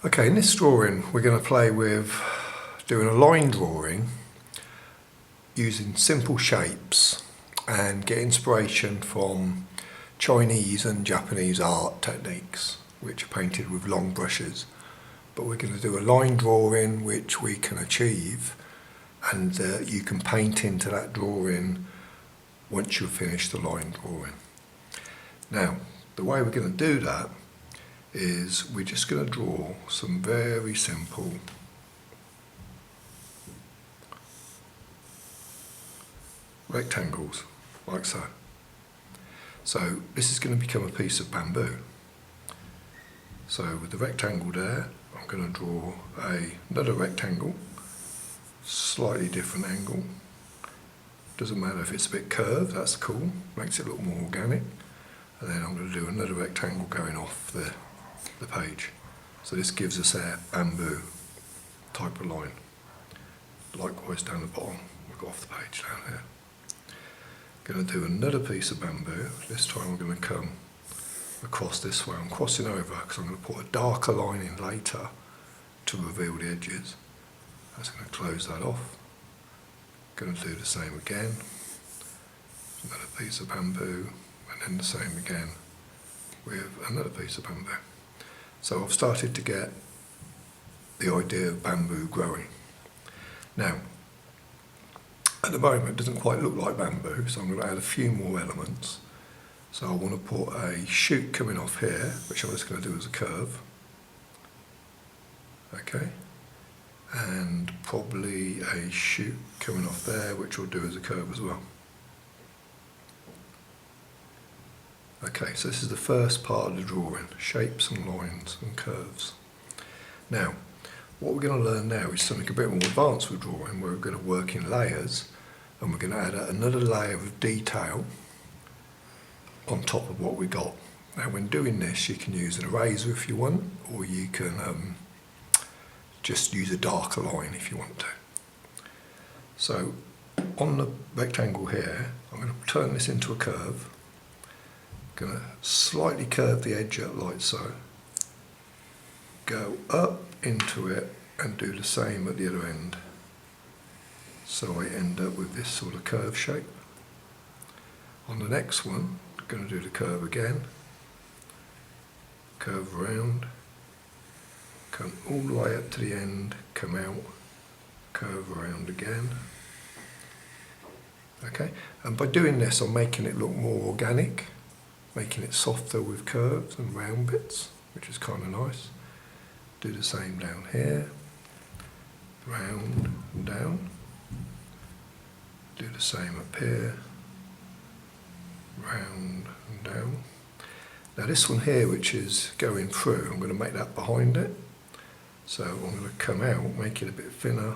Okay, in this drawing we're going to play with doing a line drawing using simple shapes and get inspiration from Chinese and Japanese art techniques which are painted with long brushes. But we're going to do a line drawing which we can achieve, and you can paint into that drawing once you've finished the line drawing. Now, the way we're going to do that is we're just going to draw some very simple rectangles, like so. So this is going to become a piece of bamboo. So with the rectangle there, I'm going to draw another rectangle, slightly different angle. Doesn't matter if it's a bit curved, that's cool, makes it look more organic. And then I'm going to do another rectangle going off the page. So this gives us our bamboo type of line. Likewise down the bottom, we've got off the page down here. Going to do another piece of bamboo. This time I'm going to come across this way. I'm crossing over because I'm going to put a darker line in later to reveal the edges. That's going to close that off. Going to do the same again. Another piece of bamboo, and then the same again with another piece of bamboo. So I've started to get the idea of bamboo growing. Now, at the moment it doesn't quite look like bamboo, so I'm going to add a few more elements. So I want to put a shoot coming off here, which I'm just going to do as a curve. Okay. And probably a shoot coming off there, which we'll do as a curve as well. Okay, so this is the first part of the drawing, shapes and lines and curves. Now, what we're going to learn now is something a bit more advanced with drawing, where we're going to work in layers, and we're going to add another layer of detail on top of what we got. Now, when doing this, you can use an eraser if you want, or you can just use a darker line if you want to. So, on the rectangle here, I'm going to turn this into a curve. Going to slightly curve the edge up like so, go up into it and do the same at the other end. So I end up with this sort of curve shape. On the next one, I'm going to do the curve again, curve around, come all the way up to the end, come out, curve around again. Okay, and by doing this I'm making it look more organic, making it softer with curves and round bits, which is kind of nice. Do the same down here, round and down. Do the same up here, round and down. Now this one here, which is going through, I'm going to make that behind it. So I'm going to come out, make it a bit thinner,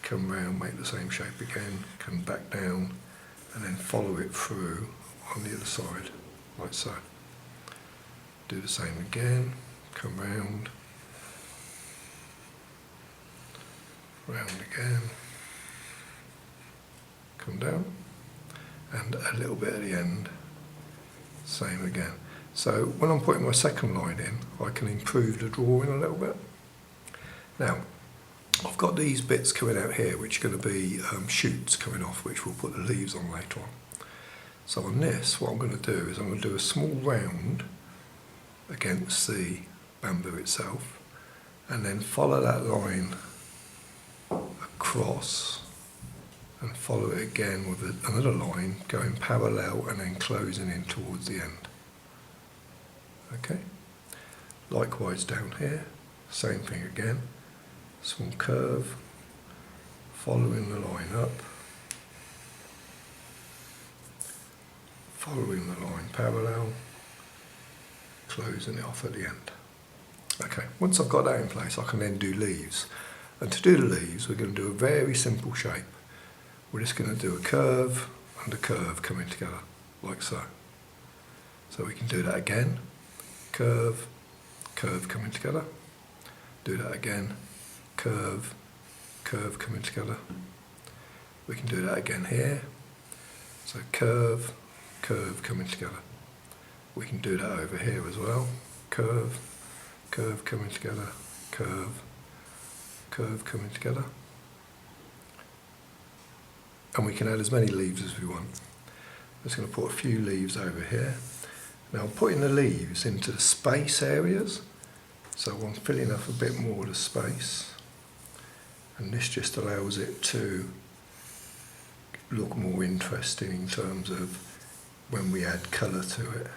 come round, make the same shape again, come back down, and then follow it through on the other side. Like so. Do the same again, come round, round again, come down, and a little bit at the end, same again. So when I'm putting my second line in, I can improve the drawing a little bit. Now, I've got these bits coming out here, which are going to be shoots coming off, which we'll put the leaves on later on. So on this, what I'm going to do is I'm going to do a small round against the bamboo itself, and then follow that line across and follow it again with another line going parallel and then closing in towards the end. Okay. Likewise down here, same thing again, small curve, following the line up, following the line parallel, closing it off at the end. Okay, once I've got that in place, I can then do leaves. And to do the leaves, we're going to do a very simple shape. We're just going to do a curve and a curve coming together, like so. So we can do that again, curve, curve coming together. Do that again, curve, curve coming together. We can do that again here. So curve, curve coming together. We can do that over here as well. Curve, curve coming together, curve, curve coming together. And we can add as many leaves as we want. I'm just going to put a few leaves over here. Now I'm putting the leaves into the space areas, so I'm filling up a bit more of the space, and this just allows it to look more interesting in terms of when we add colour to it.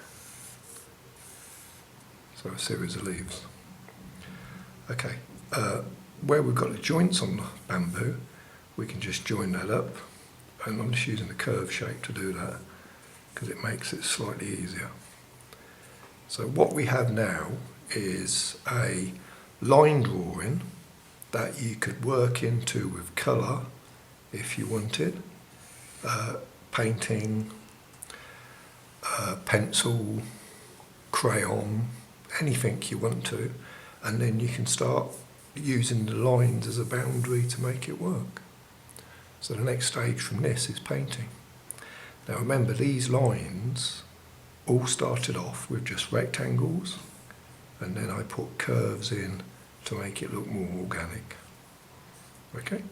So a series of leaves. Okay, where we've got the joints on the bamboo, we can just join that up, and I'm just using the curve shape to do that because it makes it slightly easier. So what we have now is a line drawing that you could work into with colour if you wanted, painting, pencil, crayon, anything you want to, and then you can start using the lines as a boundary to make it work. So the next stage from this is painting. Now remember, these lines all started off with just rectangles, and then I put curves in to make it look more organic. Okay?